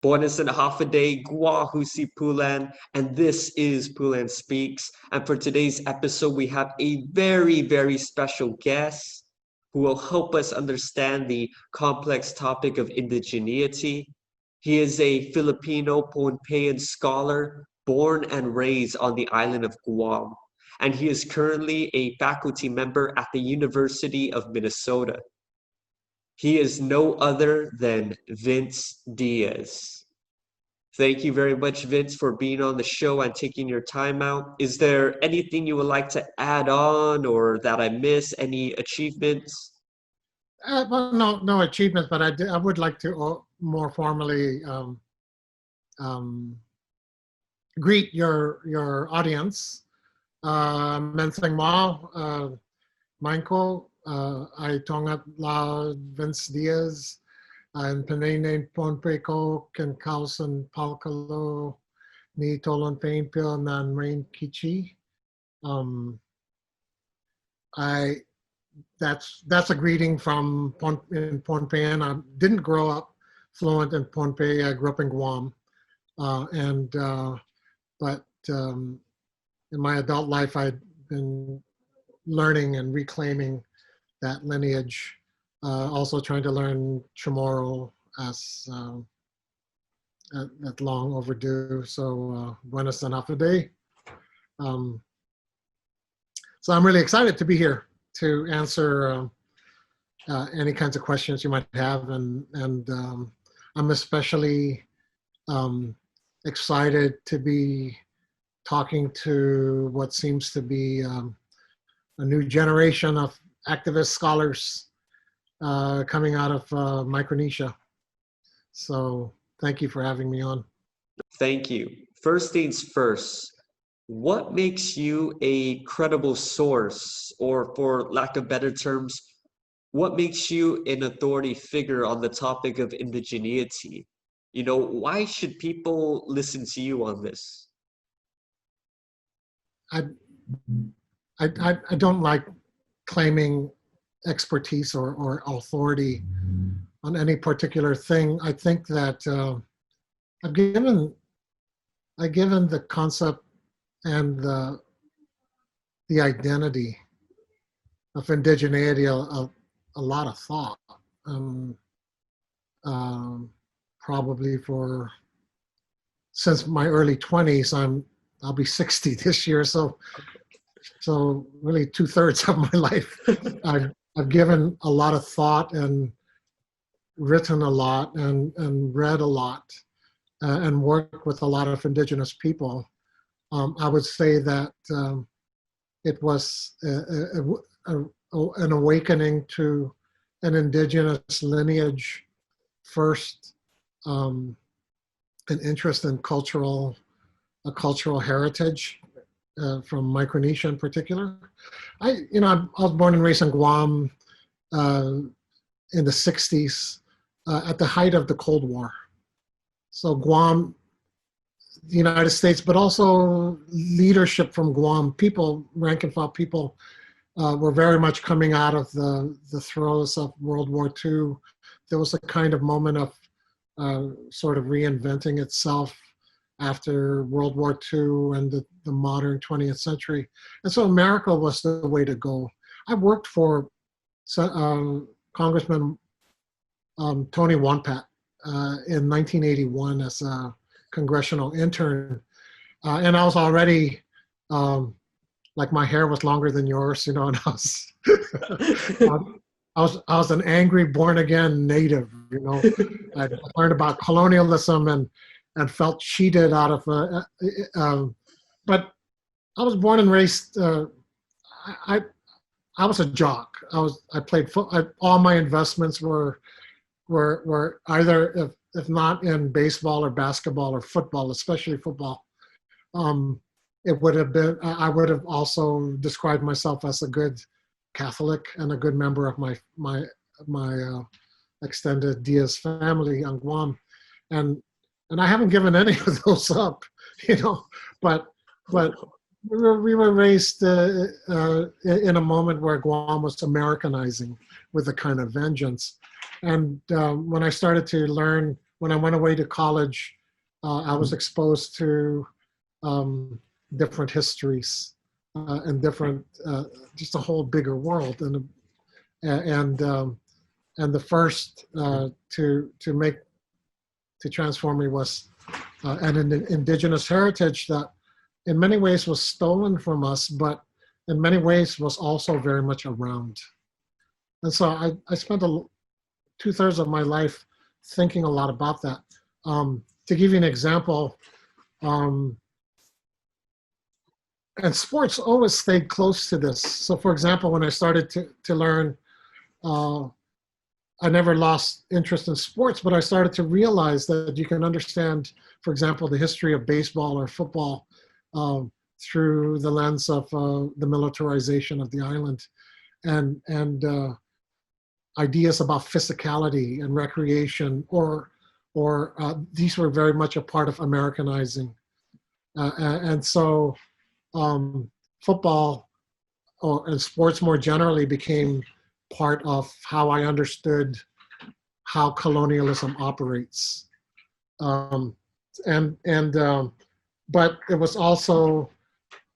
Buenas and half a day, Guahusi Pulan, and this is PulanSpeaks. And for today's episode, we have a very, very special guest who will help us understand the complex topic of indigeneity. He is a Filipino Pohnpeian scholar born and raised on the island of Guam, and he is currently a faculty member at the University of Minnesota. He is no other than Vince Diaz. Thank you very much, Vince, for being on the show and taking your time out. Is there anything you would like to add on or that I missed? Any achievements? Well, no achievements, but I would like to more formally greet your audience. Mensang Mao, Michael, I tongat la Vince Diaz, and Panay Pohnpeian Ken Kausan Palkalo ni Tolon Painpil Nan Rain Kichi. That's a greeting from in Pohnpeian. I didn't grow up fluent in Pohnpeian. I grew up in Guam, but in my adult life, I'd been learning and reclaiming that lineage. Also trying to learn CHamoru as that long overdue. So buenas and half a day. So I'm really excited to be here to answer any kinds of questions you might have, and I'm especially excited to be talking to what seems to be a new generation of activist scholars coming out of Micronesia. So thank you for having me on. Thank you. First things first, what makes you a credible source, or for lack of better terms, what makes you an authority figure on the topic of indigeneity? You know, why should people listen to you on this? I don't like claiming expertise or authority on any particular thing. I think that I've given the concept and the identity of indigeneity a lot of thought. Probably since my early 20s. I'll be 60 this year, so really 2/3 of my life I've given a lot of thought and written a lot and read a lot and worked with a lot of indigenous people. I would say that it was an awakening to an indigenous lineage first, an interest in cultural heritage from Micronesia in particular. I was born and raised in Guam in the 60s at the height of the Cold War. So Guam, the United States, but also leadership from Guam, people, rank and file people, were very much coming out of the throes of World War II. There was a kind of moment of sort of reinventing itself after World War II and the modern 20th century. And so America was the way to go. I worked for Congressman Tony Wonpat in 1981 as a congressional intern. And I was already, like my hair was longer than yours, and I was an angry born again native, I learned about colonialism and felt cheated out of but I was born and raised, I was a jock. I played football. All my investments were either, if not in baseball or basketball or football, especially football. It would have been, I would have also described myself as a good Catholic and a good member of my extended Diaz family on Guam. And I haven't given any of those up, but we were raised in a moment where Guam was Americanizing with a kind of vengeance. And when I started to learn when I went away to college, I was exposed to different histories and different, just a whole bigger world. And the first to transform me was an indigenous heritage that in many ways was stolen from us, but in many ways was also very much around. And so I spent 2/3 of my life thinking a lot about that. To give you an example, and sports always stayed close to this. So for example, when I started to learn, I never lost interest in sports, but I started to realize that you can understand, for example, the history of baseball or football through the lens of the militarization of the island and ideas about physicality and recreation, or these were very much a part of Americanizing. And so football and sports more generally became part of how I understood how colonialism operates. But it was also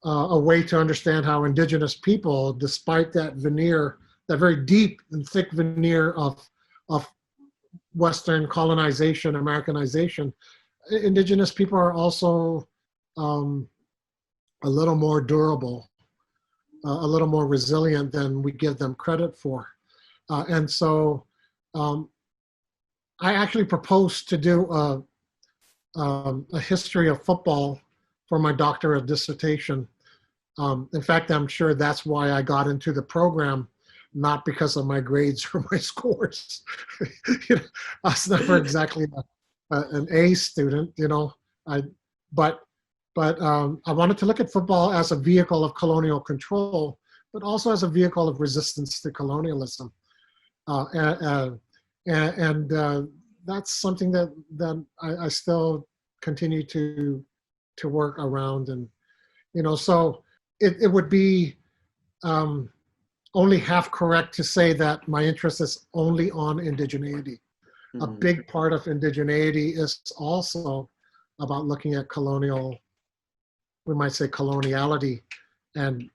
a way to understand how indigenous people, despite that veneer, that very deep and thick veneer of Western colonization, Americanization, indigenous people are also a little more durable, a little more resilient than we give them credit for. And so I actually proposed to do a history of football for my doctoral dissertation. In fact, I'm sure that's why I got into the program, not because of my grades or my scores. You know, I was never exactly an A student, you know. But I wanted to look at football as a vehicle of colonial control, but also as a vehicle of resistance to colonialism. And that's something that I still continue to work around. And, you know, so it would be only half correct to say that my interest is only on indigeneity. A big part of indigeneity is also about looking at colonial, we might say coloniality. And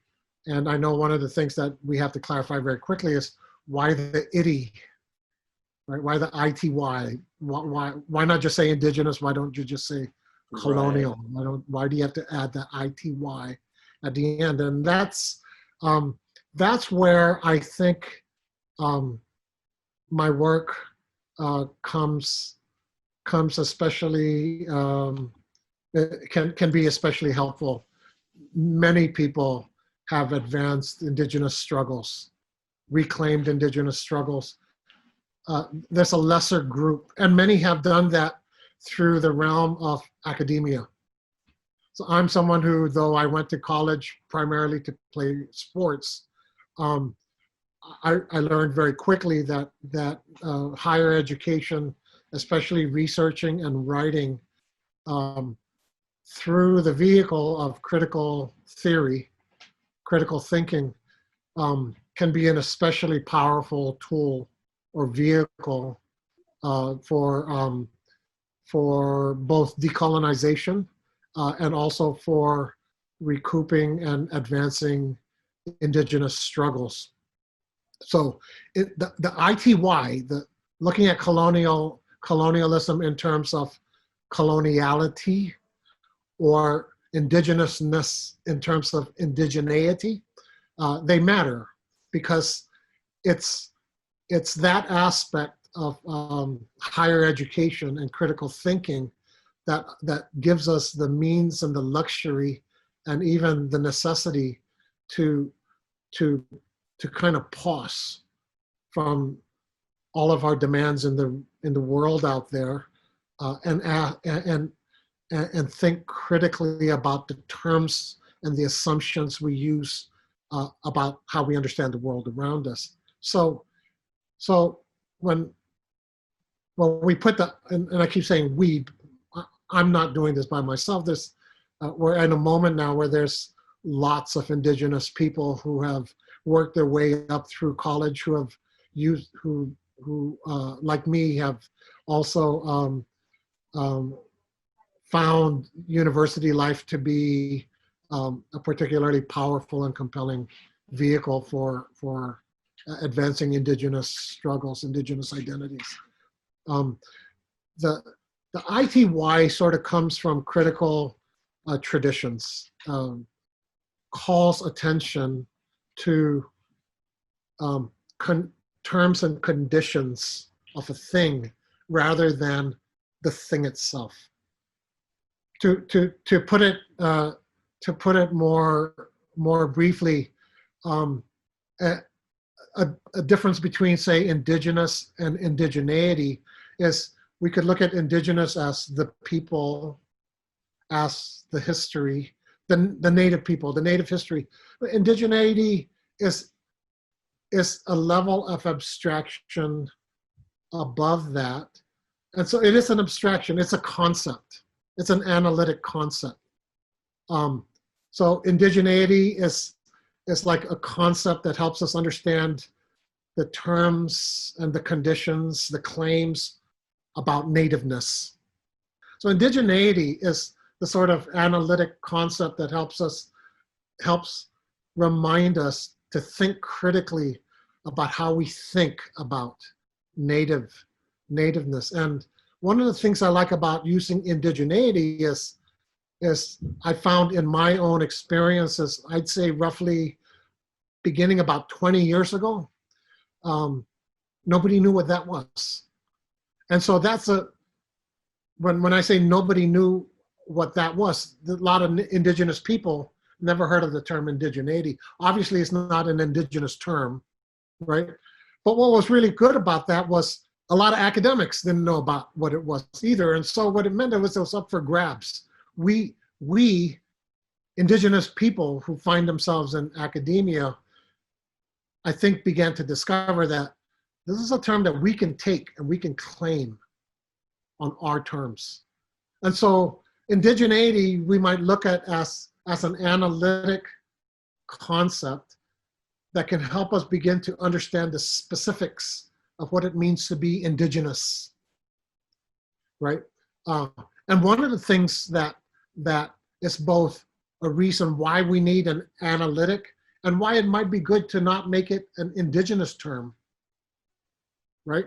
I know one of the things that we have to clarify very quickly is why the ity, right? Why the ity? Why not just say indigenous? Why don't you just say colonial? Right. Why do you have to add the ity at the end? And that's where I think my work comes especially, can be especially helpful. Many people have advanced indigenous struggles, reclaimed indigenous struggles. There's a lesser group, and many have done that through the realm of academia. So I'm someone who, though I went to college primarily to play sports, I learned very quickly that higher education, especially researching and writing, through the vehicle of critical theory, critical thinking, can be an especially powerful tool or vehicle for both decolonization and also for recouping and advancing indigenous struggles. So the ITY, looking at colonialism in terms of coloniality, or indigenousness in terms of indigeneity, they matter because it's that aspect of higher education and critical thinking that gives us the means and the luxury and even the necessity to kind of pause from all of our demands in the world out there, and think critically about the terms and the assumptions we use about how we understand the world around us. So when we put and I keep saying we, I'm not doing this by myself. We're in a moment now where there's lots of indigenous people who have worked their way up through college, who have used, who like me have also um, found university life to be a particularly powerful and compelling vehicle for advancing indigenous struggles, indigenous identities. Um, the ITY sort of comes from critical traditions, calls attention to terms and conditions of a thing rather than the thing itself. To put it more briefly, a difference between, say, indigenous and indigeneity is we could look at indigenous as the people, as the history, the native people, the native history. But indigeneity is a level of abstraction above that. And so it is an abstraction, it's a concept. It's an analytic concept. So indigeneity is like a concept that helps us understand the terms and the conditions, the claims about nativeness. So indigeneity is the sort of analytic concept that helps remind us to think critically about how we think about nativeness. And one of the things I like about using indigeneity is I found in my own experiences, I'd say roughly beginning about 20 years ago, nobody knew what that was. And so that's when I say nobody knew what that was, a lot of indigenous people never heard of the term indigeneity. Obviously, it's not an indigenous term, right? But what was really good about that was a lot of academics didn't know about what it was either. And so what it meant was it was up for grabs. We indigenous people who find themselves in academia, I think, began to discover that this is a term that we can take and we can claim on our terms. And so indigeneity we might look at as an analytic concept that can help us begin to understand the specifics of what it means to be indigenous, right? And one of the things that is both a reason why we need an analytic and why it might be good to not make it an indigenous term, right?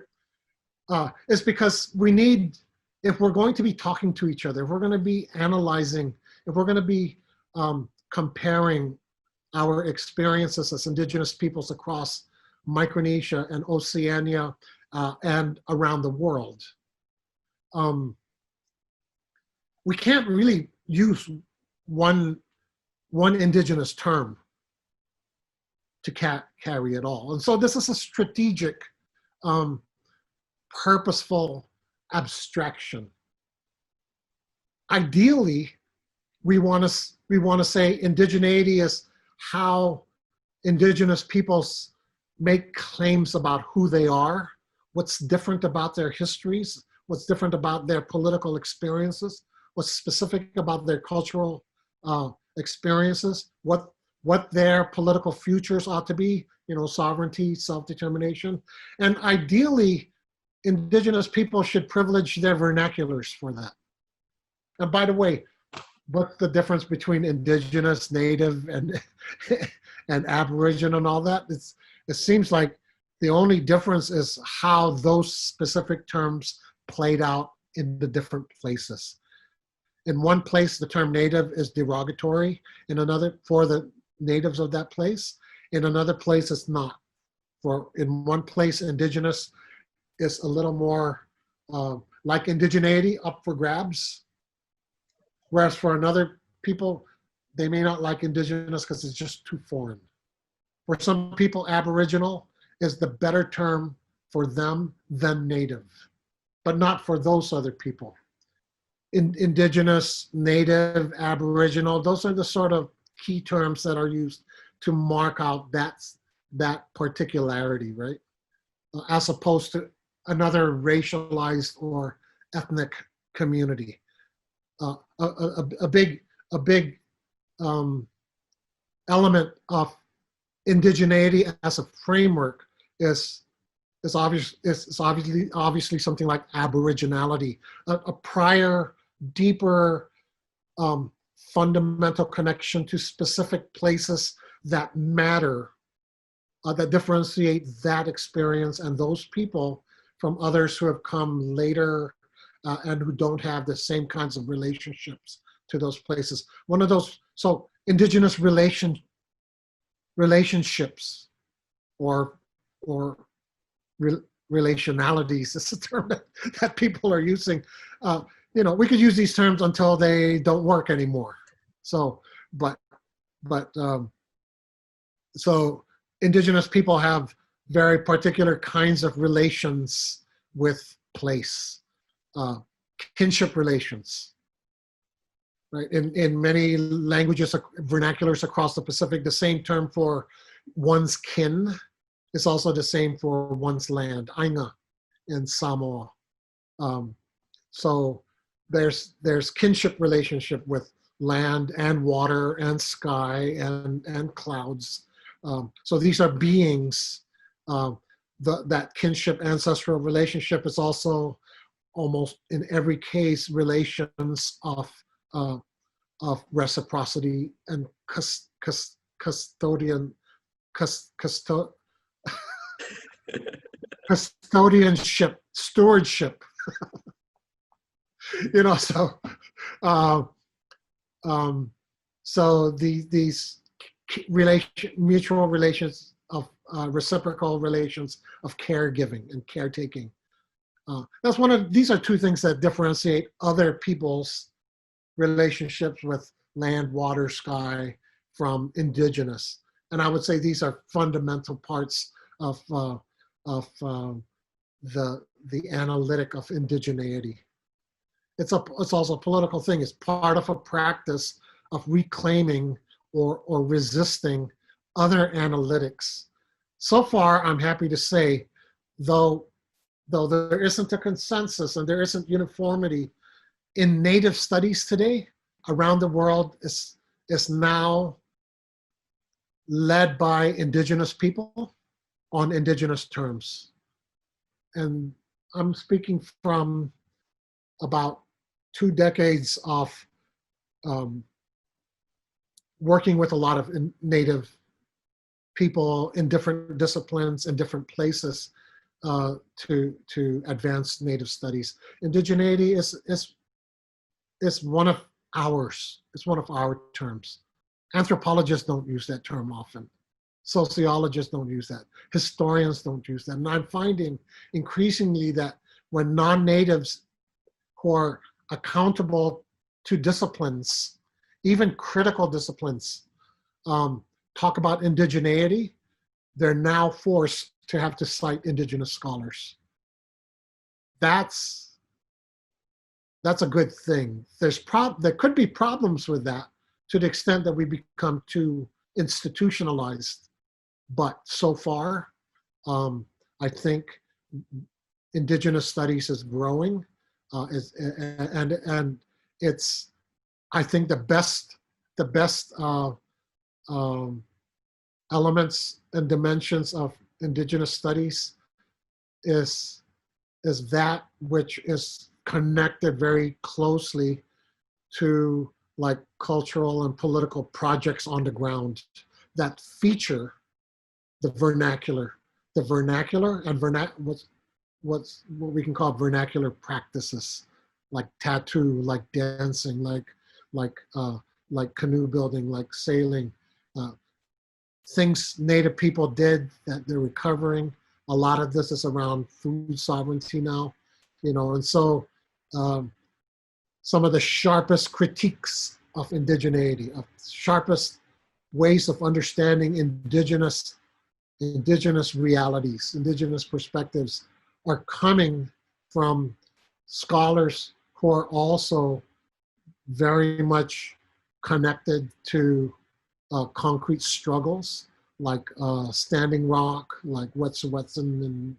Is because we need, if we're going to be talking to each other, if we're going to be analyzing, if we're going to be comparing our experiences as indigenous peoples across Micronesia and Oceania and around the world, we can't really use one indigenous term to carry it all. And so this is a strategic, purposeful abstraction. Ideally, we want to say indigeneity is how indigenous peoples make claims about who they are, what's different about their histories, what's different about their political experiences, what's specific about their cultural experiences, what their political futures ought to be, sovereignty, self-determination. And ideally, indigenous people should privilege their vernaculars for that. And by the way, what's the difference between indigenous, native, and and aboriginal and all that? It seems like the only difference is how those specific terms played out in the different places. In one place, the term native is derogatory. In another, for the natives of that place. In another place, it's not. In one place, indigenous is a little more like indigeneity, up for grabs. Whereas for another people, they may not like indigenous because it's just too foreign. For some people, aboriginal is the better term for them than native, but not for those other people. Indigenous, native, aboriginal, those are the sort of key terms that are used to mark out that particularity, right? As opposed to another racialized or ethnic community. A big element of indigeneity as a framework is is obvious. It's obviously something like aboriginality, a prior, deeper, fundamental connection to specific places that matter, that differentiate that experience and those people from others who have come later and who don't have the same kinds of relationships to those places. One of those, so indigenous relationships or relationalities is a term that people are using. We could use these terms until they don't work anymore. So, so indigenous people have very particular kinds of relations with place, kinship relations. Right? In many languages, vernaculars across the Pacific, the same term for one's kin is also the same for one's land, Ainga in Samoa. So there's kinship relationship with land and water and sky and clouds. So these are beings. That kinship ancestral relationship is also almost in every case relations of reciprocity and custodianship, stewardship. So these mutual relations of reciprocal relations of caregiving and caretaking. These are two things that differentiate other people's relationships with land, water, sky from indigenous. And I would say these are fundamental parts of the analytic of indigeneity. It's also a political thing. It's part of a practice of reclaiming or resisting other analytics. So far, I'm happy to say, though there isn't a consensus and there isn't uniformity in Native studies today around the world is now led by indigenous people on indigenous terms. And I'm speaking from about 2 decades of working with a lot of Native people in different disciplines in different places to advance Native studies. Indigeneity is one of ours. It's one of our terms. Anthropologists don't use that term often. Sociologists don't use that. Historians don't use that. And I'm finding increasingly that when non-natives who are accountable to disciplines, even critical disciplines, talk about indigeneity, they're now forced to have to cite indigenous scholars. That's a good thing. There could be problems with that to the extent that we become too institutionalized. But so far, I think indigenous studies is growing, and it's, I think, the best elements and dimensions of indigenous studies is that which is connected very closely to like cultural and political projects on the ground that feature the vernacular and what we can call vernacular practices, like tattoo, like dancing, like canoe building, like sailing, things Native people did that they're recovering. A lot of this is around food sovereignty now, and so some of the sharpest critiques of indigeneity, of sharpest ways of understanding indigenous realities, indigenous perspectives are coming from scholars who are also very much connected to concrete struggles like Standing Rock, like Wet'suwet'en in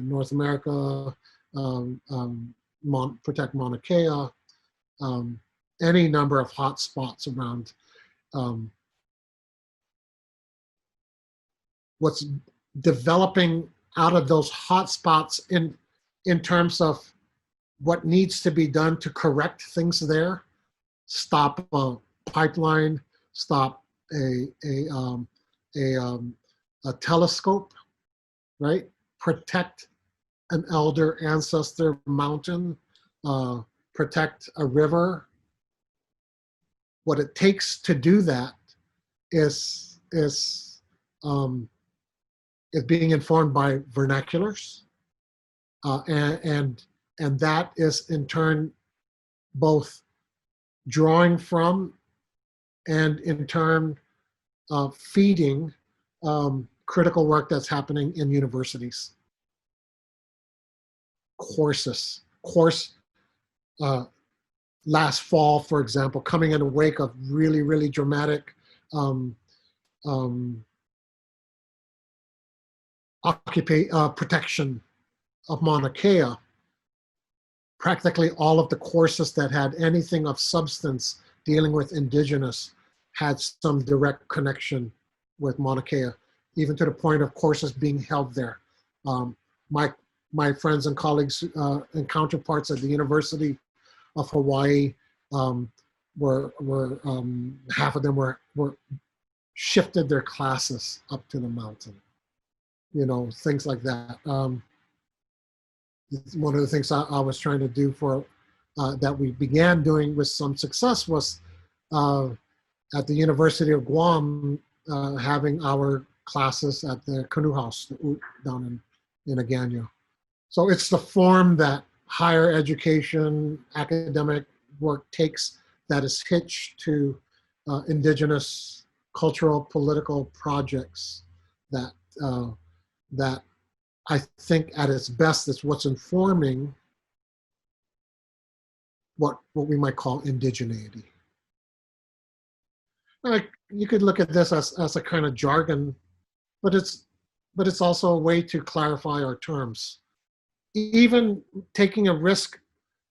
North America, Protect Mauna Kea, any number of hot spots around what's developing out of those hot spots in terms of what needs to be done to correct things there. Stop a pipeline, stop a telescope, right? Protect an elder ancestor mountain, protect a river. What it takes to do that is being informed by vernaculars, and that is in turn both drawing from and in turn feeding critical work that's happening in universities. Course last fall, for example, coming in the wake of really, really dramatic protection of Mauna Kea, practically all of the courses that had anything of substance dealing with indigenous had some direct connection with Mauna Kea, even to the point of courses being held there. My friends and colleagues and counterparts at the University of Hawaii were half of them were shifted their classes up to the mountain, things like that. One of the things I was trying to do for that we began doing with some success was at the University of Guam having our classes at the canoe house down in Agano. So it's the form that higher education, academic work takes that is hitched to indigenous cultural, political projects that I think at its best is what's informing what we might call indigeneity. You could look at this as a kind of jargon, but it's also a way to clarify our terms. Even taking a risk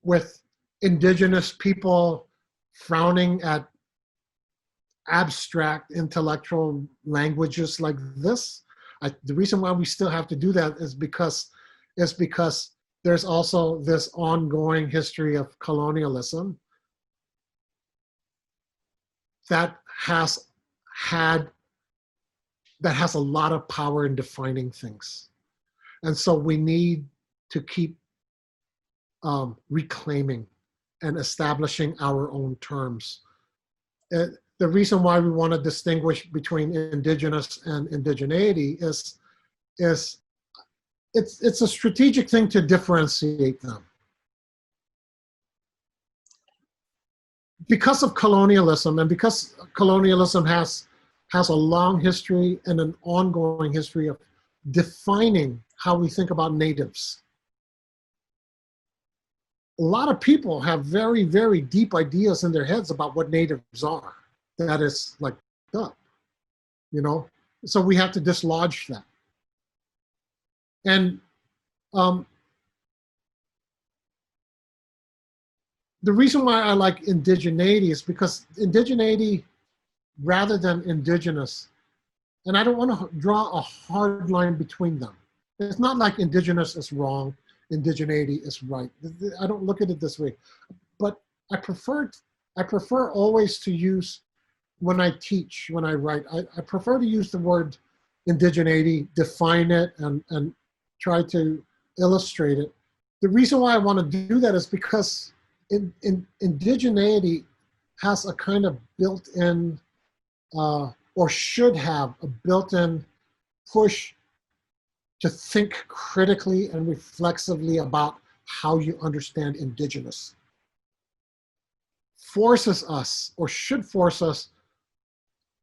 with indigenous people frowning at abstract intellectual languages like this. The reason why we still have to do that is because there's also this ongoing history of colonialism that has a lot of power in defining things. And so we need to keep reclaiming and establishing our own terms. The reason why we want to distinguish between indigenous and indigeneity is it's a strategic thing to differentiate them. Because of colonialism, and because colonialism has a long history and an ongoing history of defining how we think about natives. A lot of people have very, very deep ideas in their heads about what natives are. That is like up, So we have to dislodge that. And the reason why I like indigeneity is because indigeneity, rather than indigenous, and I don't want to draw a hard line between them. It's not like indigenous is wrong, indigeneity is right. I don't look at it this way, but I prefer always to use, when I teach, when I write, I prefer to use the word indigeneity, define it, and try to illustrate it. The reason why I want to do that is because indigeneity has a kind of built-in, or should have a built-in push to think critically and reflexively about how you understand indigenous. Forces us, or should force us,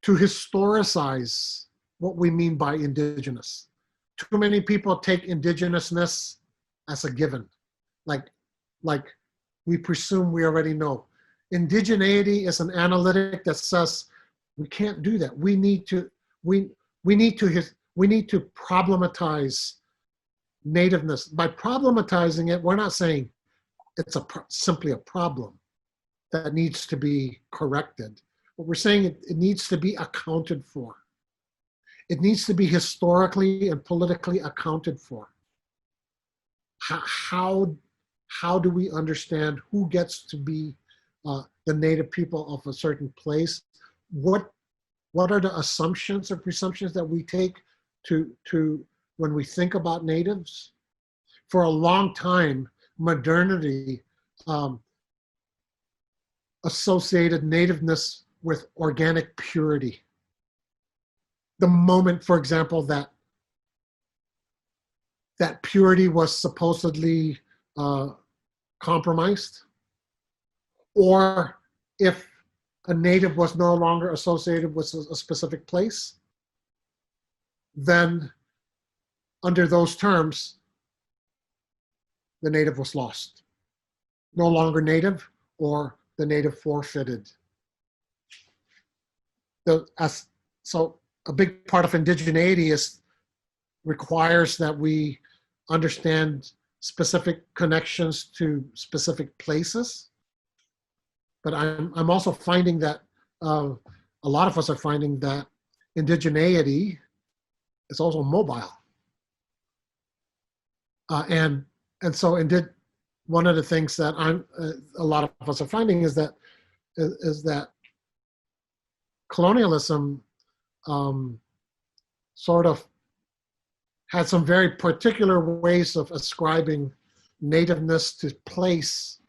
to historicize what we mean by indigenous. Too many people take indigenousness as a given, like we presume we already know. Indigeneity is an analytic that says we can't do that. We need to problematize nativeness. By problematizing it, we're not saying it's simply a problem that needs to be corrected. But we're saying it needs to be accounted for. it needs to be historically and politically accounted for. How do we understand who gets to be the native people of a certain place? What are the assumptions or presumptions that we take to when we think about natives? For a long time, modernity associated nativeness with organic purity. The moment, for example, that purity was supposedly compromised, or if a native was no longer associated with a specific place, then under those terms, the native was lost. No longer native, or the native forfeited. So a big part of indigeneity requires that we understand specific connections to specific places. But I'm also finding that a lot of us are finding that indigeneity is also mobile. And so one of the things that a lot of us are finding is that colonialism sort of had some very particular ways of ascribing nativeness to place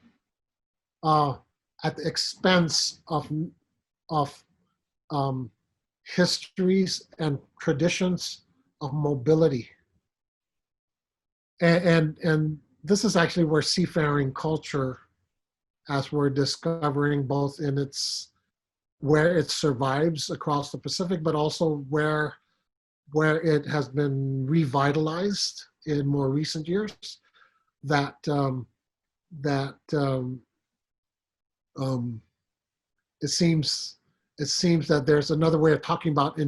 at the expense of histories and traditions of mobility. And this is actually where seafaring culture, as we're discovering both in where it survives across the Pacific, but also where it has been revitalized in more recent years, that it seems that there's another way of talking about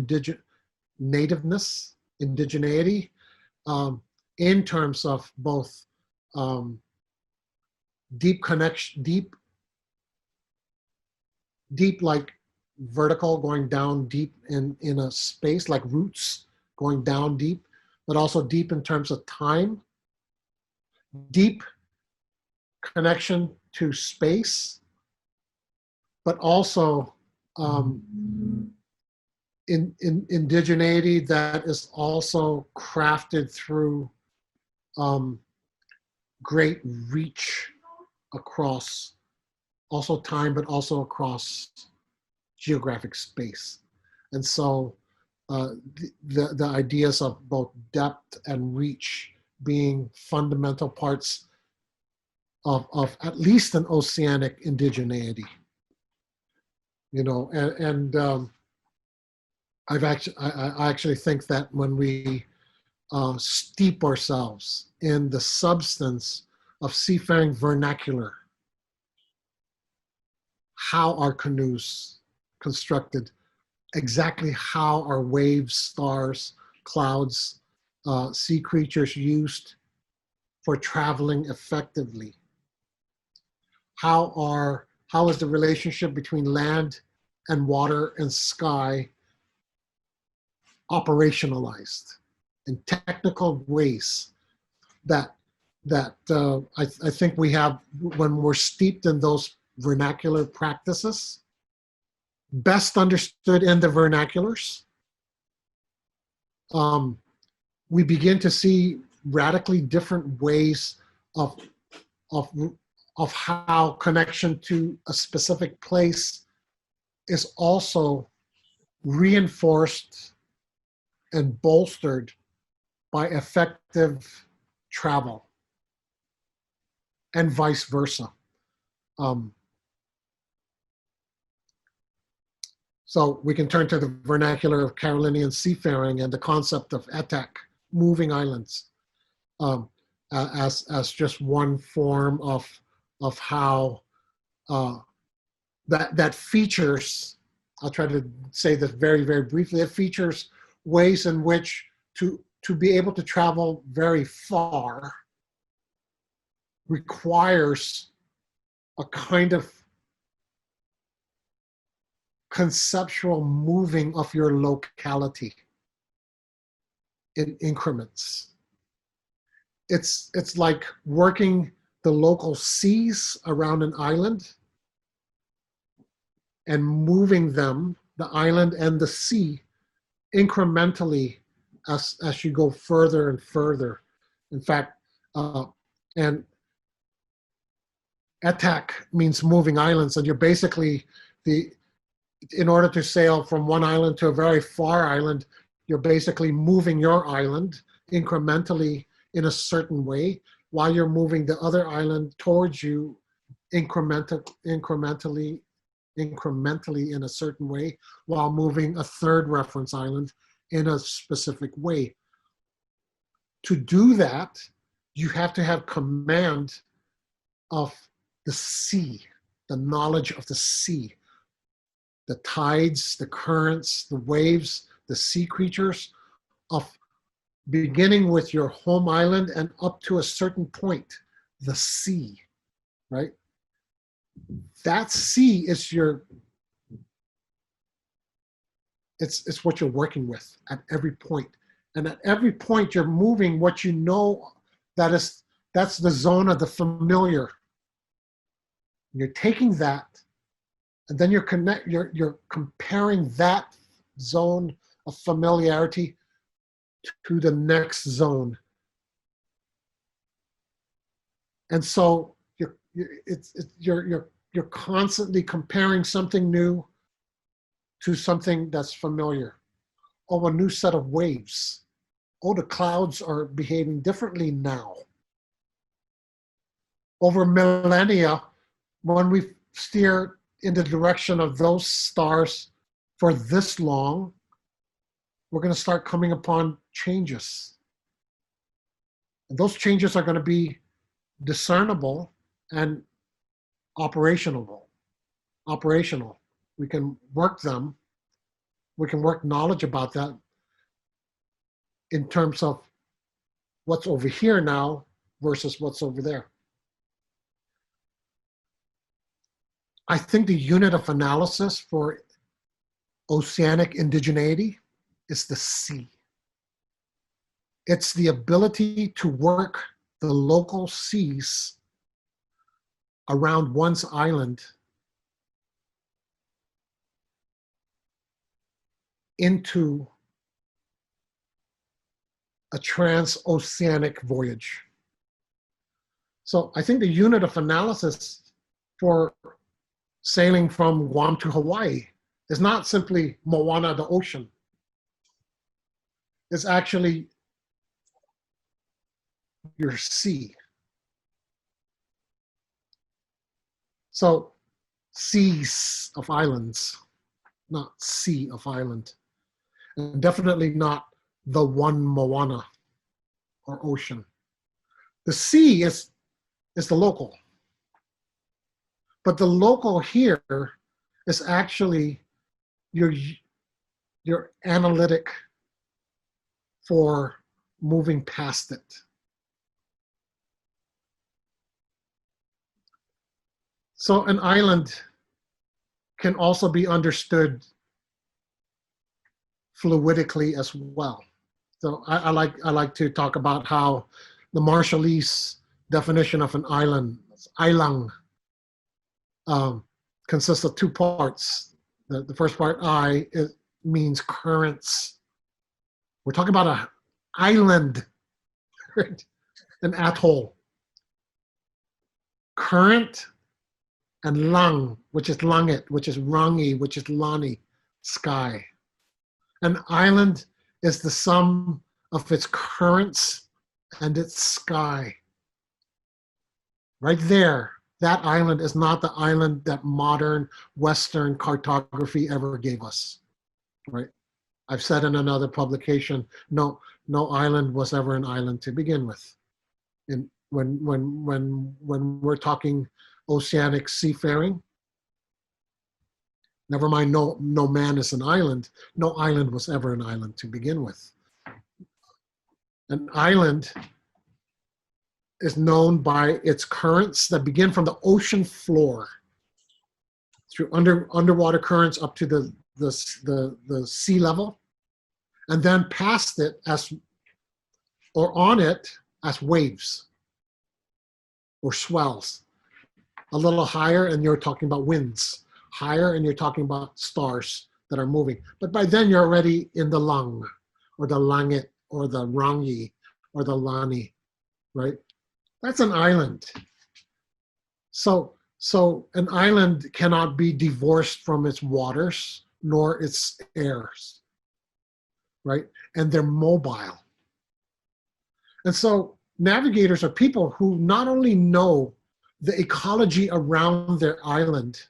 nativeness, indigeneity, in terms of both deep connection, deep like vertical, going down deep in a space, like roots going down deep, but also deep in terms of time, deep connection to space, but also indigeneity that is also crafted through great reach across also time, but also across geographic space. And so the ideas of both depth and reach being fundamental parts of at least an oceanic indigeneity. I actually think that when we steep ourselves in the substance of seafaring vernacular, how our canoes constructed, exactly how our waves, stars, clouds, sea creatures used for traveling effectively. How is the relationship between land and water and sky operationalized in technical ways that I think we have, when we're steeped in those vernacular practices, best understood in the vernaculars, we begin to see radically different ways of how connection to a specific place is also reinforced and bolstered by effective travel, and vice versa. So we can turn to the vernacular of Carolinian seafaring and the concept of etek, moving islands, as just one form of how that features. I'll try to say this very, very briefly. It features ways in which to be able to travel very far requires a kind of conceptual moving of your locality. in increments. It's like working the local seas around an island and moving them, the island and the sea, incrementally as you go further and further. In fact, and etak means moving islands, and you're basically in order to sail from one island to a very far island, you're basically moving your island incrementally in a certain way while you're moving the other island towards you incrementally in a certain way while moving a third reference island in a specific way. To do that, you have to have command of the sea, the knowledge of the sea, the tides, the currents, the waves, the sea creatures, of beginning with your home island and up to a certain point, the sea, right? That sea is it's what you're working with at every point. And at every point you're moving what you know, that's the zone of the familiar. You're taking that, and then you're comparing that zone of familiarity to the next zone. And so you're constantly comparing something new to something that's familiar. Oh, a new set of waves. Oh, the clouds are behaving differently now. Over millennia, when we steer in the direction of those stars for this long, we're going to start coming upon changes. And those changes are going to be discernible and operational. We can work them. We can work knowledge about that in terms of what's over here now versus what's over there. I think the unit of analysis for oceanic indigeneity is the sea. It's the ability to work the local seas around one's island into a transoceanic voyage. So I think the unit of analysis for sailing from Guam to Hawaii is not simply Moana, the ocean. It's actually your sea. So seas of islands, not sea of island. And definitely not the one Moana or ocean. The sea is the local. But the local here is actually your analytic for moving past it. So an island can also be understood fluidically as well. So I like to talk about how the Marshallese definition of an island, islang, consists of two parts. The first part, it means currents. We're talking about an island, right? An atoll. Current and lang, which is langit, which is rangi, which is lani, sky. An island is the sum of its currents and its sky. Right there, that island is not the island that modern Western cartography ever gave us, right? I've said in another publication, no island was ever an island to begin with. And when we're talking oceanic seafaring, never mind no man is an island, no island was ever an island to begin with. An island is known by its currents that begin from the ocean floor through underwater currents up to the sea level, and then past it as or on it as waves or swells. A little higher and you're talking about winds. Higher and you're talking about stars that are moving. But by then you're already in the lung or the langit or the rangi or the lani, right? That's an island. So an island cannot be divorced from its waters nor its airs, right? And they're mobile. And so navigators are people who not only know the ecology around their island,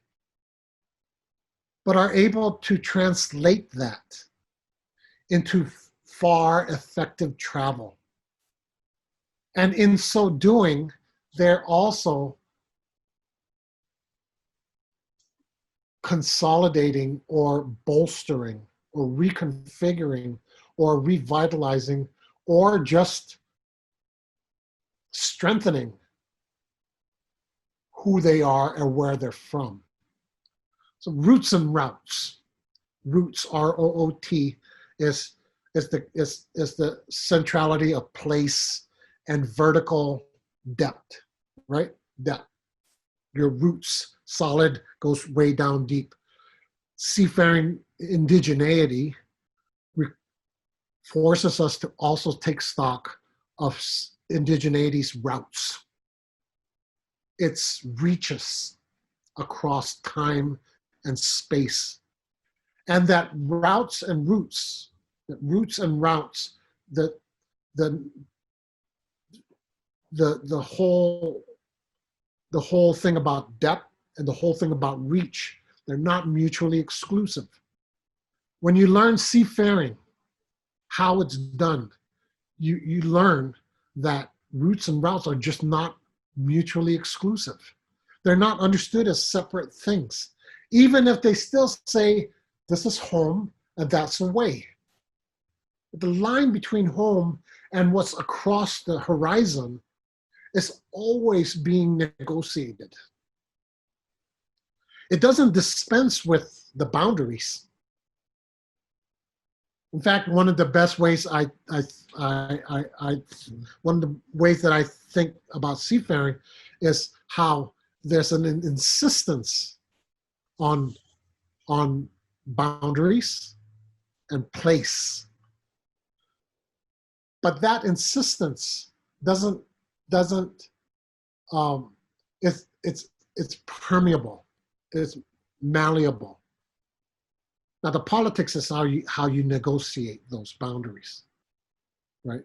but are able to translate that into far effective travel. And in so doing, they're also consolidating or bolstering or reconfiguring or revitalizing or just strengthening who they are and where they're from. So roots and routes. Roots, R-O-O-T, is the centrality of place and vertical depth, right? Depth. Your roots, solid, goes way down deep. Seafaring indigeneity forces us to also take stock of indigeneity's routes. Its reaches across time and space. And that routes and roots, the whole thing about depth and the whole thing about reach, they're not mutually exclusive. When you learn seafaring, how it's done, you learn that roots and routes are just not mutually exclusive. They're not understood as separate things, even if they still say, this is home and that's away. But the line between home and what's across the horizon is always being negotiated. It doesn't dispense with the boundaries. In fact, one of the best ways one of the ways that I think about seafaring is how there's an insistence on boundaries and place. But that insistence it's permeable, it's malleable. Now the politics is how you negotiate those boundaries, right?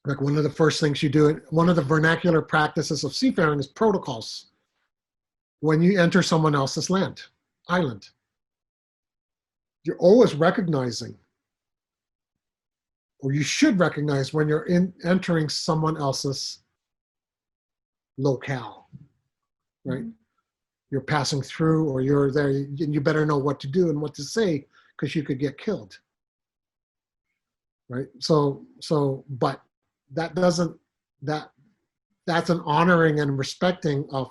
Like one of the first things you do, one of the vernacular practices of seafaring is protocols. When you enter someone else's island, you're always recognizing, or you should recognize when you're entering someone else's locale, right? You're passing through or you're there, and you better know what to do and what to say because you could get killed, right? But that's an honoring and respecting of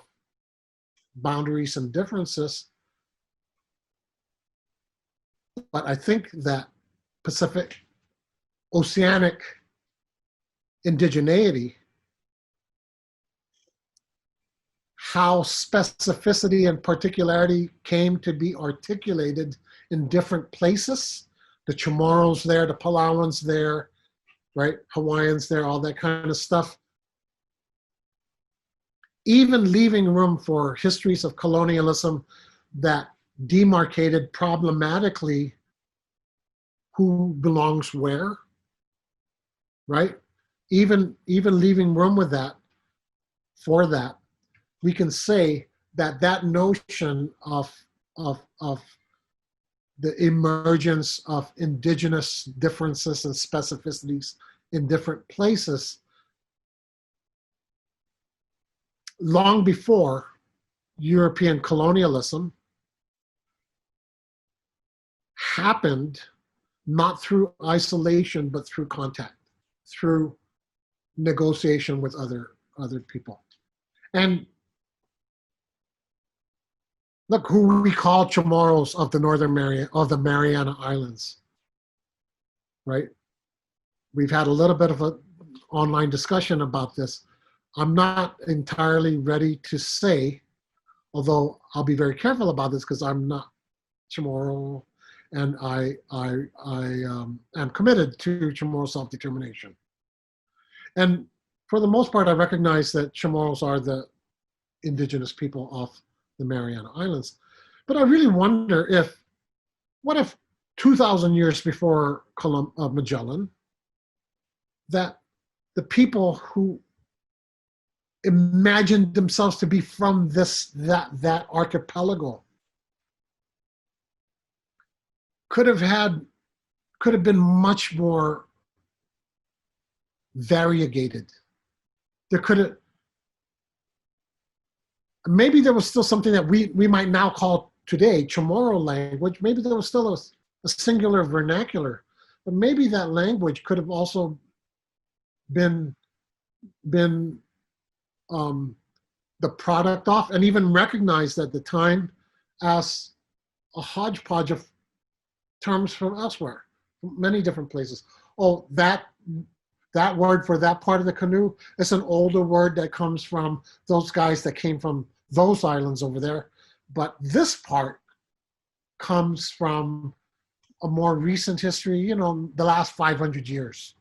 boundaries and differences. But I think that Pacific oceanic indigeneity, how specificity and particularity came to be articulated in different places. The CHamoru's there, the Palauans there, right? Hawaiians there, all that kind of stuff. Even leaving room for histories of colonialism that demarcated problematically who belongs where, right? Even leaving room with that, for that, we can say that notion of the emergence of indigenous differences and specificities in different places long before European colonialism happened, not through isolation, but through contact, through negotiation with other people. And look who we call CHamoru's of the Mariana Islands, right? we've had a little bit of an online discussion about this. I'm not entirely ready to say, although I'll be very careful about this because I'm not CHamoru, and I am committed to CHamoru self-determination. And for the most part, I recognize that Chamorros are the indigenous people of the Mariana Islands. But I really wonder what if 2,000 years before Magellan, that the people who imagined themselves to be from that archipelago could have been much more variegated. Maybe there was still something that we might now call today Chamorro language. Maybe there was still a singular vernacular, but maybe that language could have also been the product of, and even recognized at the time as a hodgepodge of terms from elsewhere, from many different places. Oh, that word for that part of the canoe is an older word that comes from those guys that came from those islands over there. But this part comes from a more recent history, the last 500 years.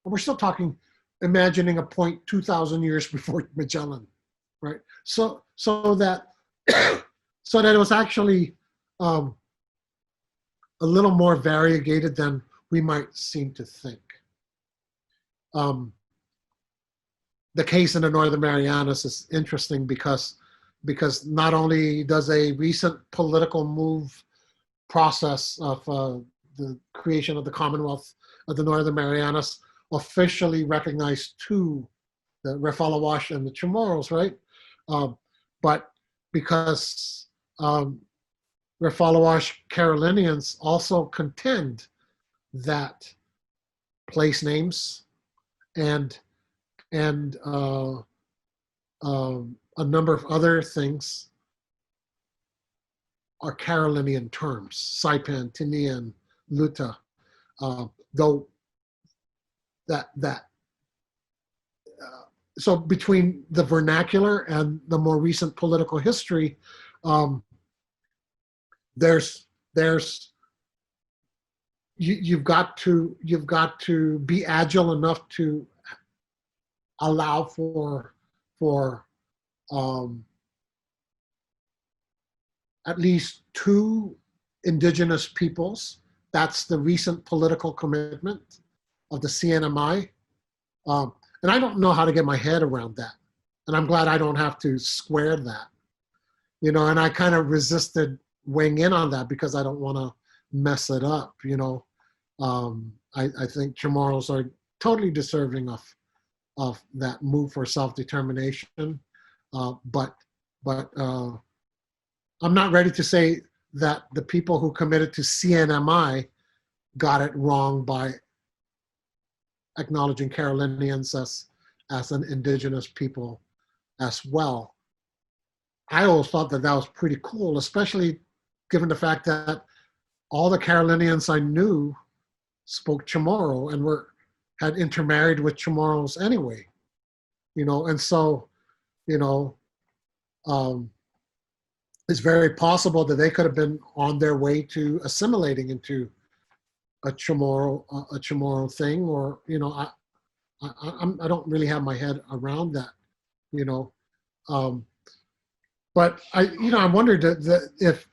And we're still talking, imagining a point 2,000 years before Magellan, right? So that so that it was actually a little more variegated than we might seem to think. The case in the Northern Marianas is interesting because not only does a recent political move process of the creation of the Commonwealth of the Northern Marianas officially recognize two, the Refalawash and the Chamorros, right? But because Refalawash Carolinians also contend that place names and a number of other things are Carolinian terms, Saipan, Tinian, Luta, though so between the vernacular and the more recent political history, you've got to be agile enough to allow for at least two indigenous peoples. That's the recent political commitment of the CNMI. And I don't know how to get my head around that. And I'm glad I don't have to square that. And I kind of resisted weighing in on that because I don't want to mess it up, I think Chamorros are totally deserving of that move for self-determination. But I'm not ready to say that the people who committed to CNMI got it wrong by acknowledging Carolinians as an indigenous people as well. I always thought that was pretty cool, especially given the fact that all the Carolinians I knew spoke Chamorro and had intermarried with Chamorros anyway, and so, it's very possible that they could have been on their way to assimilating into a Chamorro thing, or I don't really have my head around that, but I wondered if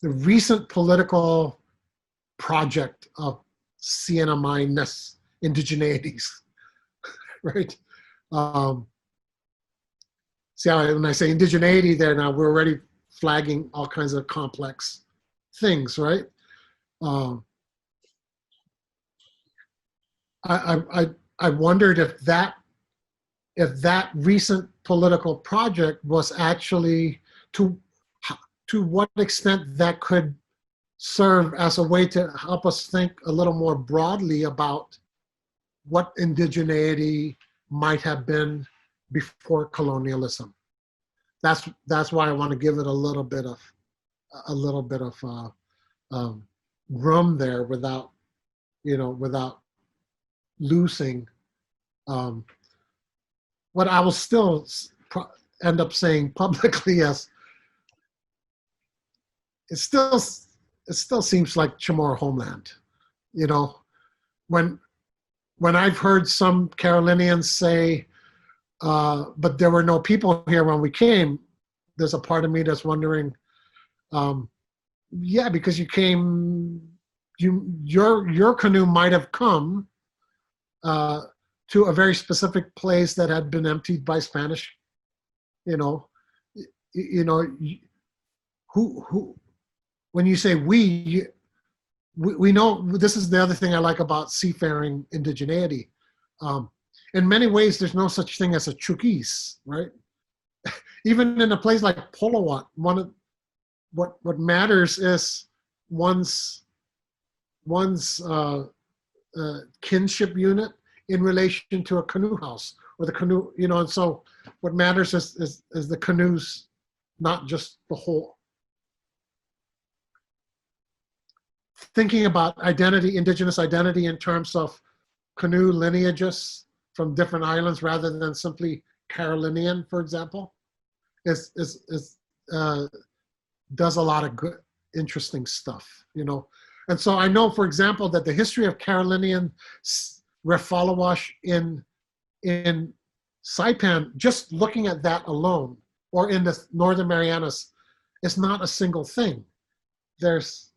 the recent political project of CNMI Indigeneities, right? See how when I say indigeneity there now, we're already flagging all kinds of complex things, right? I wondered if that recent political project was actually to what extent that could serve as a way to help us think a little more broadly about what indigeneity might have been before colonialism. That's why I want to give it a little bit of room there without, without losing what I will still end up saying publicly as it still seems like CHamoru homeland. When I've heard some Carolinians say, but there were no people here when we came, there's a part of me that's wondering, yeah, because you came, your canoe might have come to a very specific place that had been emptied by Spanish. Who when you say we know, this is the other thing I like about seafaring indigeneity. In many ways, there's no such thing as a Chukis, right? Even in a place like Polowat, what matters is one's kinship unit in relation to a canoe house or the canoe, and so what matters is the canoes, not just the whole. Thinking about identity, indigenous identity in terms of canoe lineages from different islands rather than simply Carolinian, for example, does a lot of good, interesting stuff, And so I know, for example, that the history of Carolinian Refalawash in Saipan, just looking at that alone, or in the Northern Marianas, is not a single thing. There's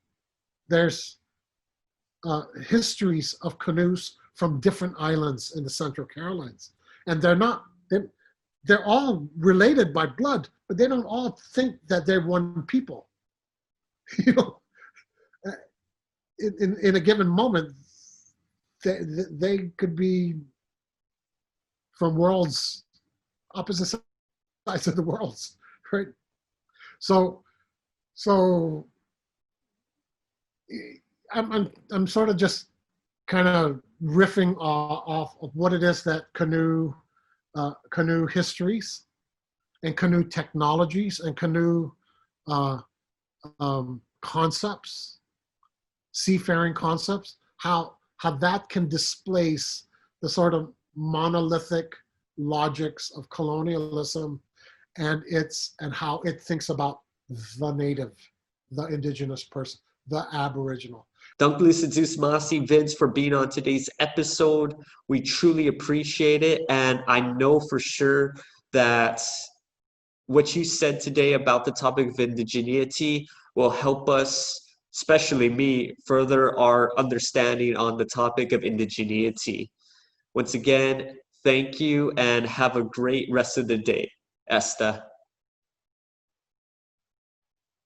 histories of canoes from different islands in the Central Carolines, and they're all related by blood, but they don't all think that they're one people. In a given moment, they could be from worlds, opposite sides of the worlds, right? So I'm sort of just kind of riffing off of what it is that canoe histories and canoe technologies and canoe concepts, seafaring concepts, how that can displace the sort of monolithic logics of colonialism and how it thinks about the native, the indigenous person, the aboriginal. Danklusadus Masi, Vince, for being on today's episode. We truly appreciate it, and I know for sure that what you said today about the topic of indigeneity will help us, especially me, further our understanding on the topic of indigeneity. Once again, thank you and have a great rest of the day. Esta.